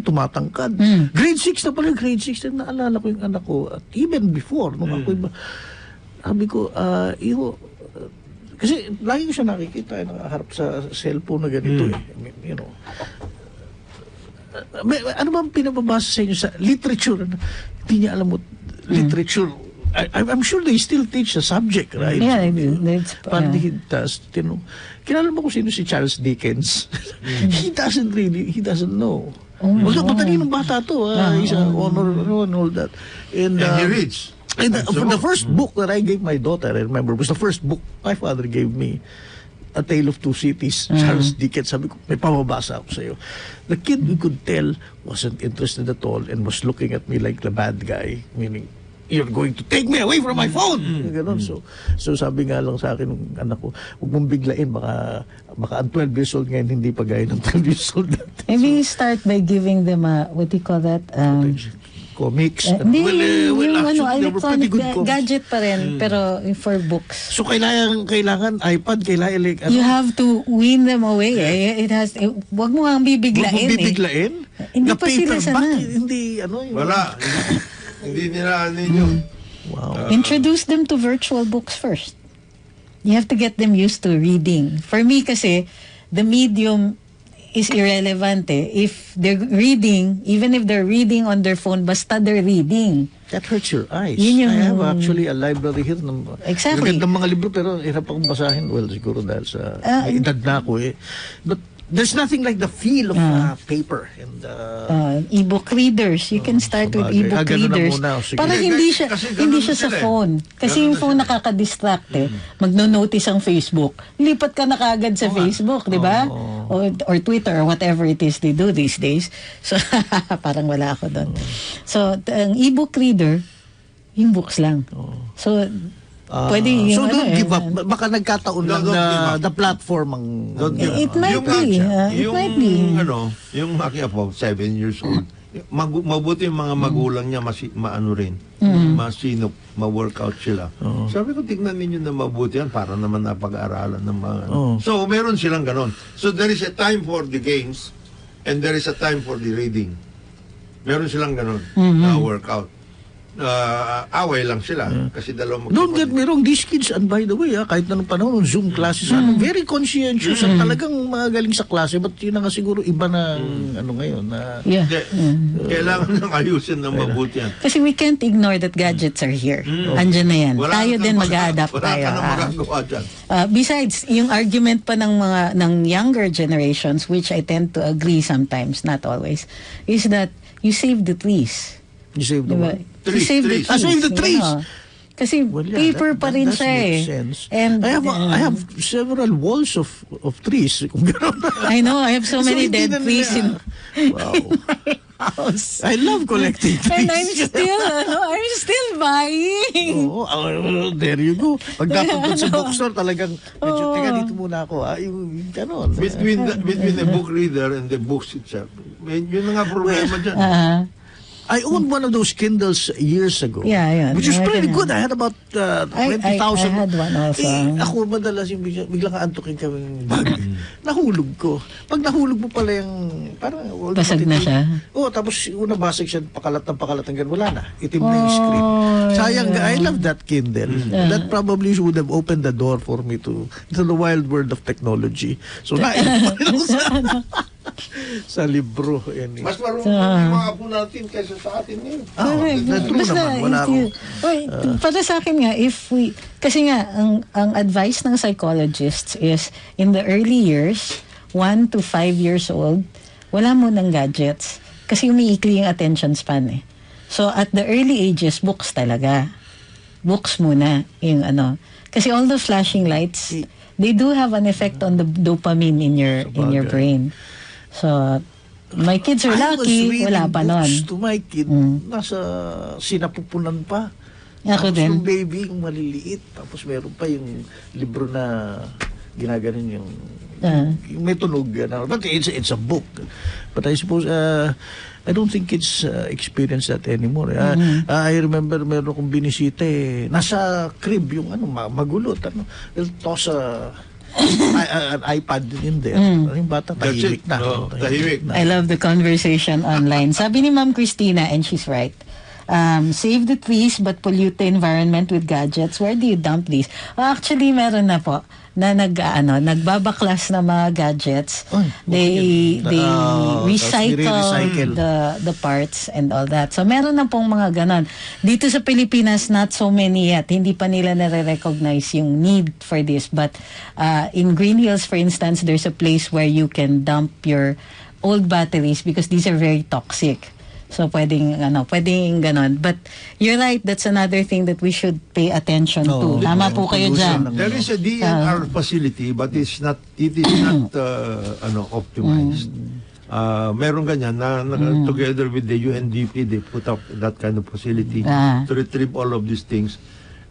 Speaker 3: Tumatangkad. Grade 6 na pala, grade 6. Then naalala ko yung anak ko, at even before, nung ako iba, sabi ko, kasi lagi ko siya nakikita, nakaharap sa cellphone na ganito you know. Ano ba pinababasa sa inyo sa literature? Hindi niya alam mo, literature. I'm sure they still teach the subject, right?
Speaker 2: Yeah,
Speaker 3: But he does, kilala mo kung sino si Charles Dickens? He doesn't know. Matalinong bata to. He's an honor and all that. And
Speaker 4: he reads.
Speaker 3: And the first book that I gave my daughter, I remember, was the first book my father gave me. A Tale of Two Cities, Charles Dickens. Sabi ko, may pamabasa ako sa'yo. The kid, we could tell, wasn't interested at all and was looking at me like the bad guy, meaning, you're going to take me away from my phone. Ganon. So sabi nga lang sa akin ng anak ko, huwag mong biglain, baka ang 12 years old ngayon, hindi pa gaya ng 12 years old natin.
Speaker 2: Maybe you start by giving them what do you call that?
Speaker 3: Comics.
Speaker 2: Electronic gadget pa rin, pero for books.
Speaker 3: So kailangan iPad,
Speaker 2: you have to wean them away. It has, wag mo ang bibiglain.
Speaker 3: Huwag mo bibiglain?
Speaker 2: Hindi pa sila sana.
Speaker 3: Hindi,
Speaker 4: wala. Hindi nila ninyo.
Speaker 3: Wow.
Speaker 2: Introduce them to virtual books first. You have to get them used to reading. For me kasi, the medium is irrelevant If they're reading, even if they're reading on their phone, basta they're reading.
Speaker 3: That hurts your eyes.
Speaker 2: I
Speaker 3: have actually a library here.
Speaker 2: Exactly.
Speaker 3: Ng mga libro, pero hirap akong basahin. Well, siguro dahil sa edad na ako But there's nothing like the feel of paper and
Speaker 2: e-book readers. You can start with e-book readers. Para hindi siya sa phone. Kasi yung phone nakaka-distract Magno-notice ang Facebook. Lipat ka na kagad sa Facebook, di ba? Or Twitter or whatever it is they do these days. So parang wala ako doon. So ang e-book reader, yung books lang. So pwede
Speaker 3: so don't give up. Baka nagkataon lang na the platform ang
Speaker 2: it might be. It might be.
Speaker 4: Yung aking apo, 7 years old, mabuti yung mga magulang niya maano rin. Masinop, ma-workout sila. Sabi ko, tignan ninyo na mabuti yan para naman napag-aaralan ng mga So, meron silang ganon. So, there is a time for the games and there is a time for the reading. Meron silang ganon na workout. Away lang sila kasi dalawang
Speaker 3: don't get me wrong, these kids, and by the way kahit anong panahon, Zoom classes very conscientious at talagang magaling sa klase, but yun na nga siguro iba na ngayon na
Speaker 4: kailangan nang ayusin ng mabuti yan
Speaker 2: kasi we can't ignore that gadgets are here. Andyan na yan, tayo din mag-a-adapt tayo. Besides yung argument pa ng younger generations, which I tend to agree sometimes, not always, is that you save the trees.
Speaker 3: You save the what?
Speaker 2: Save the trees.
Speaker 3: Save the trees.
Speaker 2: Kasi paper pa rin siya
Speaker 3: And I have several walls of trees.
Speaker 2: I know, I have so many dead trees in my house.
Speaker 3: I love collecting trees.
Speaker 2: And I'm still buying.
Speaker 3: There you go. Pag dapat sa bookstore, talagang medyo, teka, dito muna ako. Yung ganon.
Speaker 4: Between the book reader and the books itself, yun na nga problema dyan.
Speaker 3: I owned one of those Kindles years ago.
Speaker 2: Yeah.
Speaker 3: Which is pretty good. I had about 20,000.
Speaker 2: I had one also.
Speaker 3: Ako madalas yung biglang aantukin kami bag. Nahulog ko. Pag nahulog mo pala yung parang
Speaker 2: basag na siya.
Speaker 3: Tapos una basag siya, pakalat hanggang wala na. Itim na yung screen. Sayang, I love that Kindle. That probably would have opened the door for me to the wild world of technology. So sa libro.
Speaker 4: Mas marunong yung mga apo natin kaysa sa atin ngayon.
Speaker 2: Para sa akin nga, kasi nga, ang advice ng psychologists is, in the early years, 1 to 5 years old, wala mo ng gadgets. Kasi umiikli yung attention span So, at the early ages, books talaga. Books muna. Yung Kasi all those flashing lights, they do have an effect on the dopamine in your brain. So, my kids are lucky, wala pa nun.
Speaker 3: To my kid, nasa sinapupunan pa.
Speaker 2: Ako
Speaker 3: tapos
Speaker 2: din.
Speaker 3: Yung baby, yung maliliit. Tapos meron pa yung libro na ginaganon yung may tunog. But it's a book. But I suppose, I don't think it's experienced that anymore. I remember meron kong binisita nasa crib yung magulot. They'll toss an iPad in there. Yung bata, tahimik na.
Speaker 4: Tahimik na.
Speaker 2: I love the conversation online. Sabi ni Ma'am Christina, and she's right, save the trees but pollute the environment with gadgets. Where do you dump these? Actually, meron na po na nagbabaklas na mga gadgets. They recycle the parts and all that. So meron na pong mga ganon. Dito sa Pilipinas, not so many yet. Hindi pa nila nare-recognize yung need for this. But in Green Hills, for instance, there's a place where you can dump your old batteries because these are very toxic. So pwedeng ganon. But you're right, that's another thing that we should pay attention to. Tama po kayo dyan.
Speaker 4: There is a DNR facility but it is not optimized. Meron ganyan na together with the UNDP, they put up that kind of facility to retrieve all of these things.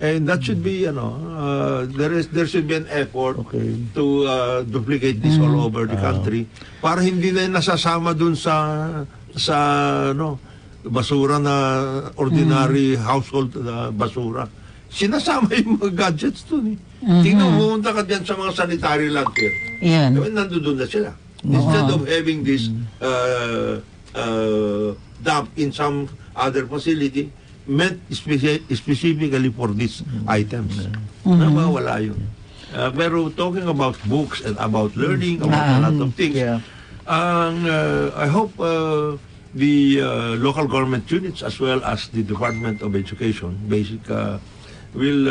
Speaker 4: And that should be, there should be an effort to duplicate this all over the country para hindi na nasasama dun sa basura na ordinary household basura. Sinasama yung mga gadgets dun Tingnan, pumunta ka dyan sa mga sanitary landfill. Nandun na sila. Instead of having this dump in some other facility meant specifically for these items. Nawawala yun. Pero talking about books and about learning, about a lot of things, I hope the local government units as well as the Department of Education, will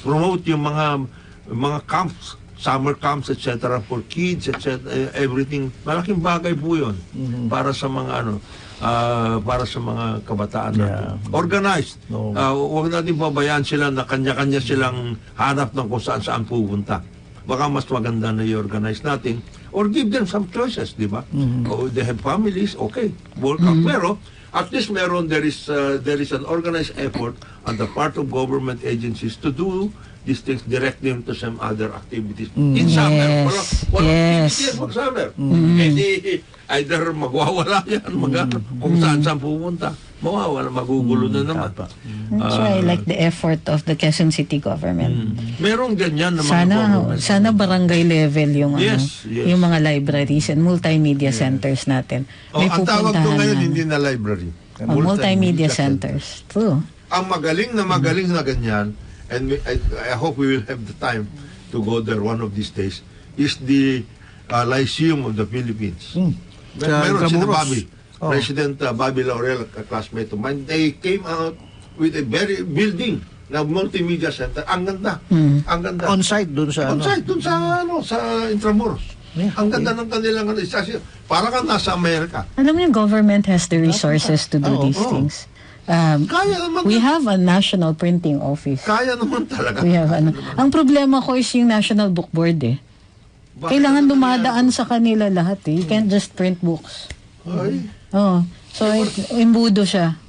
Speaker 4: promote yung mga camps, summer camps, etc. for kids, etc. Everything. Malaking bagay po yun para sa mga para sa mga kabataan natin. Organized. Huwag natin pabayaan sila na kanya-kanya silang hanap ng kung saan pupunta. Baka mas maganda na i-organize natin. Or give them some choices, di ba? They have families, okay. Work out. Pero, at least there is an organized effort on the part of government agencies to do these things directly into some other activities. In summer. Walang activities mag-summer. Either magwawala yan, kung saan pupunta. Mawawala, magugulo na naman.
Speaker 2: That's why I like the effort of the Quezon City government.
Speaker 4: Merong ganyan na mga government.
Speaker 2: Sana barangay level yung yung mga libraries and multimedia centers natin.
Speaker 4: Ang tawag ko ngayon hindi na library.
Speaker 2: Multimedia centers. True.
Speaker 4: Ang magaling na ganyan, and I hope we will have the time to go there one of these days, is the Lyceum of the Philippines. Meron si Bobby. President Bobby Laurel, a classmate of mine, they came out with a very building na multimedia center. Ang ganda. Ang ganda.
Speaker 3: On-site dun sa
Speaker 4: sa Intramuros. Ang ganda ng kanilang para kang nasa Amerika.
Speaker 2: Alam mo yung government has the resources to do these things. We have a national printing office.
Speaker 4: Kaya naman talaga.
Speaker 2: We have ang problema ko is yung National Book Board Kailangan dumadaan sa kanila lahat You can't just print books. So imbudo siya.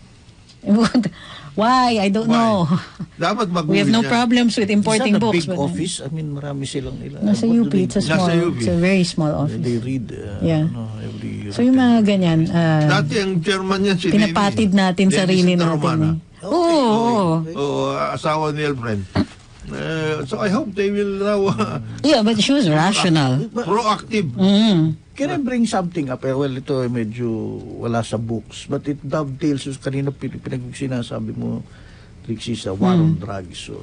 Speaker 2: Why? I don't know.
Speaker 4: Dapat
Speaker 2: we have no problems with importing books.
Speaker 3: Big office? I mean, marami silang
Speaker 2: nasa UP. It's a very small office.
Speaker 3: They read
Speaker 2: so yung mga ganyan,
Speaker 4: dati ang chairman yan si
Speaker 2: pinapatid natin sarili natin.
Speaker 4: Asawa ni Elbren. So I hope they will now
Speaker 2: but she was rational.
Speaker 4: Proactive.
Speaker 3: Can I bring something up? Well, ito medyo wala sa books, but it dovetails kanina sinasabi mo, Trixie, sa war on drugs. So,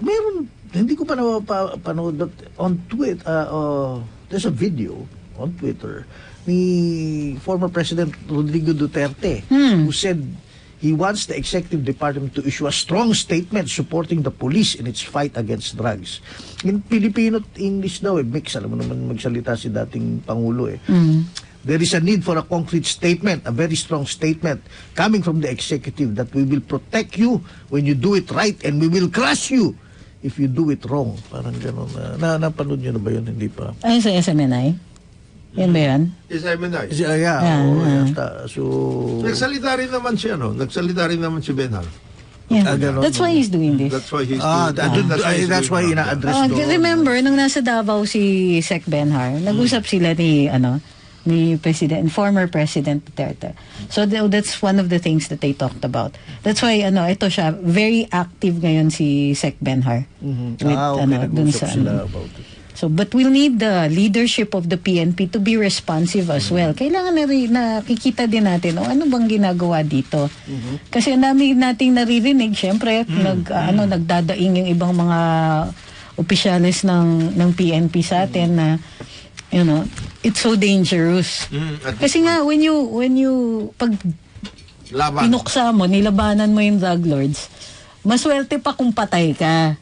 Speaker 3: meron, hindi ko pa napanood on Twitter, there's a video on Twitter ni former President Rodrigo Duterte who said he wants the executive department to issue a strong statement supporting the police in its fight against drugs. In Filipino English daw, mix. Alam mo naman magsalita si dating Pangulo There is a need for a concrete statement, a very strong statement coming from the executive that we will protect you when you do it right and we will crush you if you do it wrong. Parang gano'n. Napanood nyo na ba yun? Hindi pa.
Speaker 2: Ay, sa SMNI? Yan ba yan?
Speaker 4: SMNI.
Speaker 3: So,
Speaker 4: nagsalita rin naman si Benhal.
Speaker 2: Yeah. That's why he's doing this.
Speaker 4: That's why he's
Speaker 3: that's why ina-address
Speaker 2: remember, nung nasa Davao si Sec Benhar, nag-usap sila ni former President Duterte. So that's one of the things that they talked about. That's why ito siya, very active ngayon si Sec Benhar. Dun sa about it. So, but we'll need the leadership of the PNP to be responsive as well. Kailangan nakikita din natin, ano bang ginagawa dito? Kasi ang dami nating naririnig, syempre, nagdadaing yung ibang mga opisyalis ng PNP sa atin na, it's so dangerous. Kasi nga, when you pag pinuksa mo, nilabanan mo yung drug lords, maswerte pa kung patay ka.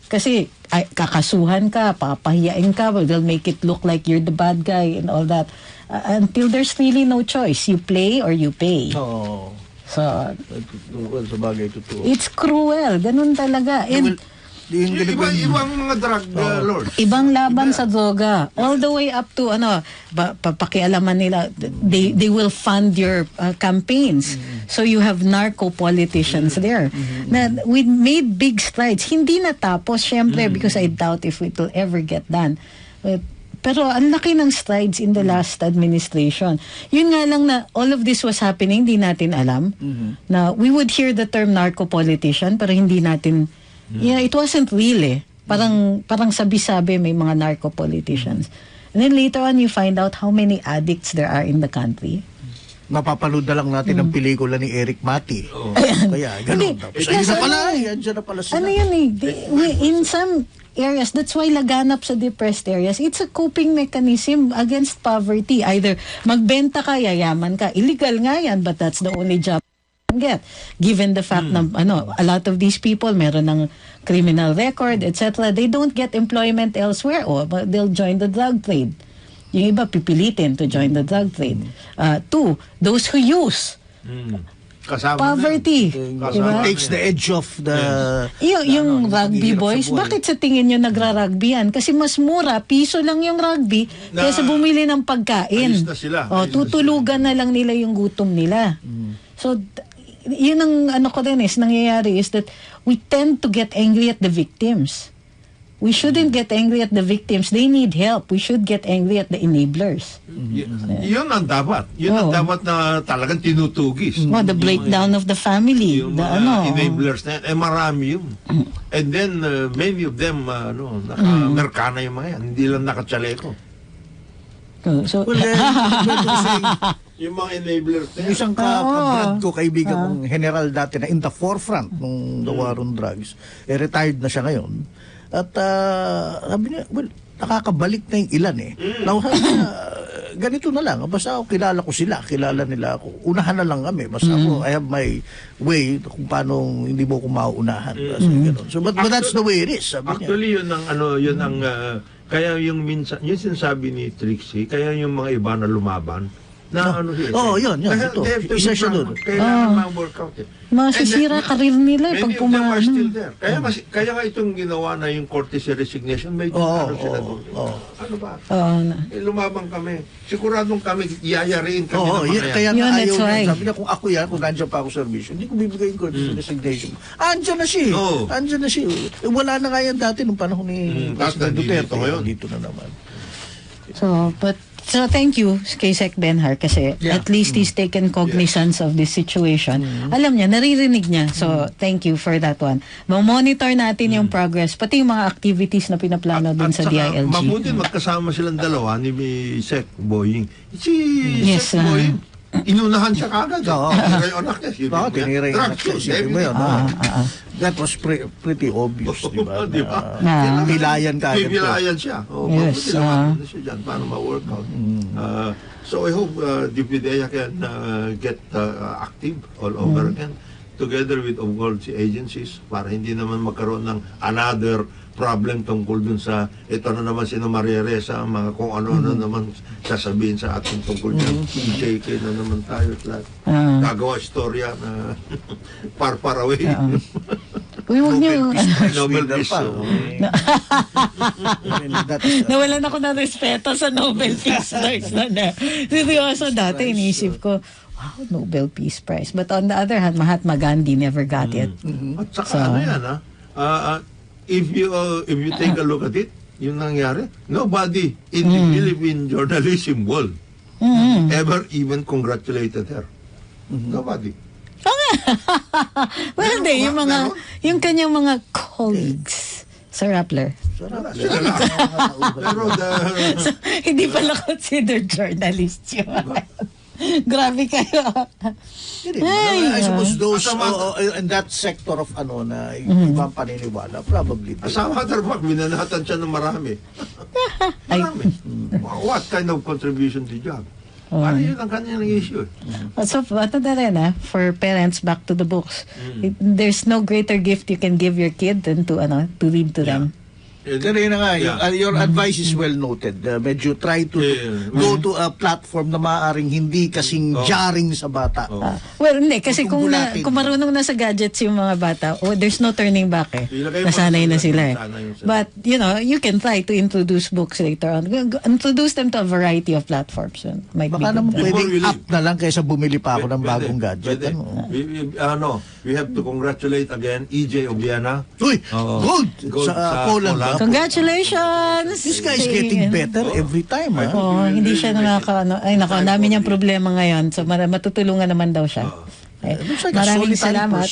Speaker 2: Kasi kakasuhan ka, papahiyain ka, they'll make it look like you're the bad guy and all that. Until there's really no choice. You play or you pay.
Speaker 3: Oo.
Speaker 2: So,
Speaker 3: sa bagay totoo.
Speaker 2: It's cruel. Ganun talaga. And,
Speaker 4: ibang mga drug lords.
Speaker 2: Ibang laban sa droga. All the way up to, pakialaman nila, they will fund your campaigns. So you have narco-politicians there. Na we made big strides. Hindi natapos, syempre, because I doubt if it will ever get done. Pero ang laki ng strides in the last administration. Yun nga lang na all of this was happening, hindi natin alam. Na we would hear the term narco-politician, pero hindi natin, it wasn't real Parang sabi-sabi may mga narco-politicians. And then later on, you find out how many addicts there are in the country.
Speaker 3: Mapapanood na lang natin ang pelikula ni Eric Mati. Kaya, gano'n. Andiyan na pala sila.
Speaker 2: In some areas, that's why laganap sa depressed areas, it's a coping mechanism against poverty. Either magbenta ka, yayaman ka. Illegal nga yan, but that's the only job get. Given the fact na a lot of these people meron ng criminal record, etc., they don't get employment elsewhere, but they'll join the drug trade. Yung iba pipilitin to join the drug trade. Two, those who use poverty.
Speaker 3: Diba? Takes the edge of the...
Speaker 2: Yung rugby boys, bakit sa tingin nyo nagra-rugby yan? Kasi mas mura, piso lang yung rugby kaysa bumili ng pagkain. Tutulugan na lang nila yung gutom nila. So, yun ang nangyayari is that we tend to get angry at the victims. We shouldn't get angry at the victims. They need help. We should get angry at the enablers.
Speaker 4: Yun ang dapat. Yun ang dapat na talagang tinutugis.
Speaker 2: The breakdown of the family.
Speaker 4: Yung enablers na yan. Marami yun. And then, many of them, naka-Amerikana yung mga yan. Hindi lang naka-Chaleco.
Speaker 2: So,
Speaker 4: yung mga enablers na yan.
Speaker 3: Isang kabrad ko, kaibigan kong general dati na in the forefront ng the war on drugs. Retired na siya ngayon. At sabi niya, nakakabalik na yung ilan Now, ganito na lang. Basta kilala ko sila, kilala nila ako. Unahan na lang kami. Basta ako, I have my way kung paano hindi mo ko mauunahan. So, but that's the way it is. Sabi
Speaker 4: actually, yun ang kaya yung minsan, yung sinasabi ni Trixie, kaya yung mga iba na lumaban,
Speaker 3: yun. Isa siya doon.
Speaker 4: Kailangan ma-workout
Speaker 2: masisira karir nila pag
Speaker 4: pumaano. Still there. Kaya nga itong ginawa na yung courtesy resignation, may sila doon. Ano ba? Lumabang kami. Siguradong kami, iyayariin kami na mga
Speaker 3: kaya nga ayaw niya. Sabi niya, kung ako yan, kung nandiyan pa ako sa servisyo, hindi ko bibigay yung courtesy resignation. Andiyan na siya. Wala na nga yan dati nung panahon ni President Duterte. Dito na naman.
Speaker 2: So, thank you kay Sec Benhar kasi at least he's taken cognizance of this situation. Alam niya, naririnig niya. So, thank you for that one. Monitor natin yung progress, pati yung mga activities na pinaplano dun sa DILG.
Speaker 4: Mabuti magkasama silang dalawa ni Sec Boying. Sec Boying, inunahan siya kagad. Tiniray anak niya.
Speaker 3: Tiniray anak niya. That was pretty obvious, di ba? Pilayan kagad.
Speaker 4: Pilayan siya.
Speaker 2: Yes.
Speaker 4: Mabuti siya dyan para ma-workout. So I hope DPDEA can get active all over again together with of course agencies para hindi naman magkaroon ng another problem tungkol dun sa ito na naman si Maria Reza, mga kung ano-ano naman sasabihin sa ating tungkol dyan. PJK na naman tayo at lahat. Gagawa istorya na far away.
Speaker 2: Huwag niyo.
Speaker 4: Nobel Peace.
Speaker 2: Nawalan ako ng respeto sa Nobel Peace Prize na. Seryoso, dati inisip ko, wow, Nobel Peace Prize. But on the other hand, Mahatma Gandhi never got it.
Speaker 4: At saka ano yan, if you take a look at it, yung nangyari, nobody in the Philippine journalism world ever even congratulated her. Nobody.
Speaker 2: Well, hindi, yung kanyang mga colleagues, Sir Rappler.
Speaker 4: Sila lang. Pero
Speaker 2: so, hindi pala considered journalist yun. Grabe kayo.
Speaker 3: I suppose those in that sector of na ibang paniniwala, probably.
Speaker 4: As a matter of fact, binanatan siya ng marami. Marami. What kind of contribution did you have? Ano yun ang kanyang issue?
Speaker 2: So, ito na rin, for parents, back to the books. There's no greater gift you can give your kid than to read to them.
Speaker 3: Pero yun na nga, your advice is well noted. Medyo try to go to a platform na maaaring hindi kasing jarring sa bata.
Speaker 2: Well, hindi. Kasi kung marunong na sa gadgets yung mga bata, there's no turning back Nasanay na sila But, you can try to introduce books later on. Introduce them to a variety of platforms.
Speaker 3: Baka naman pwedeng app na lang kaysa bumili pa ako ng bagong gadget.
Speaker 4: We have to congratulate again EJ Obiana.
Speaker 3: Uy! Gold! Sa Poland.
Speaker 2: Congratulations!
Speaker 3: This guy is getting better every time.
Speaker 2: Hindi siya dami niyang problema ngayon. So matutulungan naman daw siya. Maraming salamat.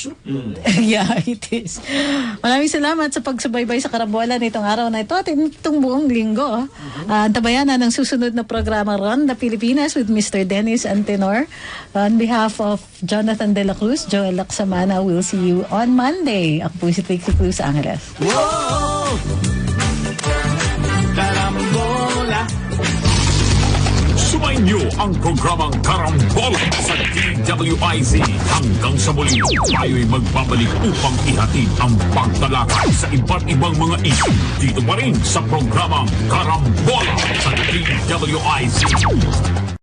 Speaker 2: Yeah, it is. Maraming salamat sa pagsubaybay sa Karambola nitong araw na ito at itong buong linggo. Tabayanan ng susunod na programa Ronda Pilipinas with Mr. Dennis Antenor. On behalf of Jonathan De La Cruz, Joel Laksamana, we'll see you on Monday. Ako po si Trixie Cruz Angeles.
Speaker 3: Whoa! Karambola!
Speaker 1: Sumainyo ang programang Karambola sa DWIZ. Hanggang sa muli, tayo'y magbabalik upang ihatid ang pagtalakay sa iba't ibang mga issue. Dito pa rin sa programang Karambola sa DWIZ.